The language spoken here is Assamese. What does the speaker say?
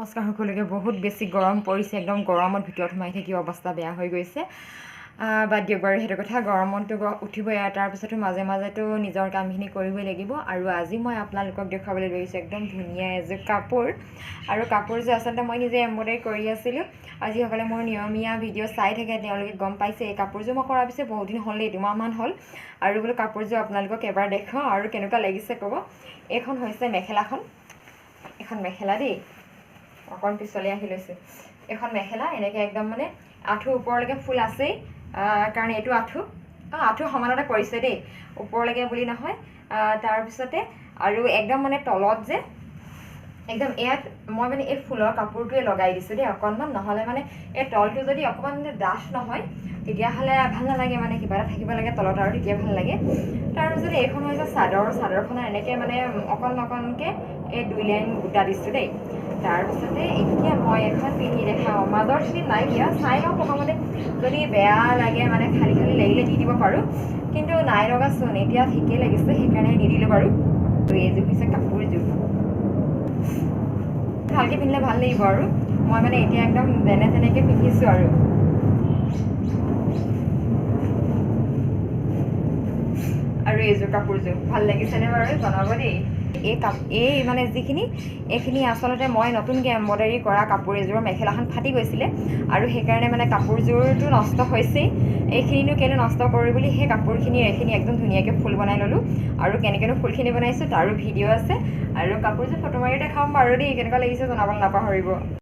নমস্কাৰ সকলোকে। বহুত বেছি গৰম পৰিছে, একদম গৰমত ভিতৰত সোমাই থাকি অৱস্থা বেয়া হৈ গৈছে। বাদ দিয়ক বাৰু সেইটো কথা, গৰমতো উঠিবই আৰু তাৰপিছতো মাজে মাজেতো নিজৰ কামখিনি কৰিবই লাগিব। আৰু আজি মই আপোনালোকক দেখুৱাবলৈ লৈছোঁ একদম ধুনীয়া এযোৰ কাপোৰ। আৰু কাপোৰযোৰ আচলতে মই নিজে এম্ব্ৰইডাৰী কৰি আছিলোঁ। যিসকলে মোৰ নিয়মীয়া ভিডিঅ' চাই থাকে তেওঁলোকে গম পাইছে এই কাপোৰযোৰ মই কৰাৰ পিছত বহুত দিন হ'ল, 2 মাহমান হ'ল। আৰু বোলো কাপোৰযোৰ আপোনালোকক এবাৰ দেখাওঁ আৰু কেনেকুৱা লাগিছে ক'ব। এইখন হৈছে মেখেলাখন, এখন মেখেলা দেই, অকণ পিছলৈ আহি লৈছোঁ। এখন মেখেলা এনেকৈ একদম মানে আঁঠুৰ ওপৰলৈকে ফুল আছেই, কাৰণ এইটো আঁঠু সমানতে পৰিছে দেই, ওপৰলৈকে বুলি নহয়। তাৰপিছতে আৰু একদম মানে তলত যে একদম ইয়াত মই মানে এই ফুলৰ কাপোৰটোৱে লগাই দিছোঁ দেই অকণমান, নহ'লে মানে এই তলটো যদি অকণমান ডাঠ নহয় তেতিয়াহ'লে ভাল নালাগে, মানে কিবা এটা থাকিব লাগে তলত আৰু তেতিয়া ভাল লাগে। তাৰপিছতে এইখন হৈছে চাদৰখনৰ এনেকৈ মানে অকণকৈ এই 2 লাইন বুটা দিছোঁ দেই। তাৰপিছতে এতিয়া মই এখন পিন্ধি দেখাওঁ, মাজৰখিনি নাই দিয়া, চাই লওঁ প্ৰথমতে, যদি বেয়া লাগে মানে খালী লাগিলে দি দিব পাৰোঁ, কিন্তু নাই লগাচোন, এতিয়া ঠিকেই লাগিছে সেইকাৰণে নিদিলোঁ বাৰু। এইযোৰ হৈছে কাপোৰযোৰ, ভালকৈ পিন্ধিলে ভাল লাগিব আৰু মই মানে এতিয়া একদম যেনেকৈ পিন্ধিছোঁ আৰু এইযোৰ কাপোৰযোৰ ভাল লাগিছেনে বাৰু জনাব দেই। এই মানে এইখিনি আচলতে মই নতুনকৈ এম্ব্ৰইডাৰী কৰা কাপোৰ এযোৰৰ মেখেলাখন ফাটি গৈছিলে আৰু সেইকাৰণে মানে কাপোৰযোৰটো নষ্ট হৈছেই। এইখিনিনো কেলৈ নষ্ট কৰোঁ বুলি সেই এইখিনি একদম ধুনীয়াকৈ ফুল বনাই ল'লোঁ। আৰু কেনেকৈনো ফুলখিনি বনাইছোঁ তাৰো ভিডিঅ' আছে, আৰু কাপোৰযোৰ ফটো মাৰি দেখাম বাৰু দেই, কেনেকুৱা লাগিছে জনাবলৈ নাপাহৰিব।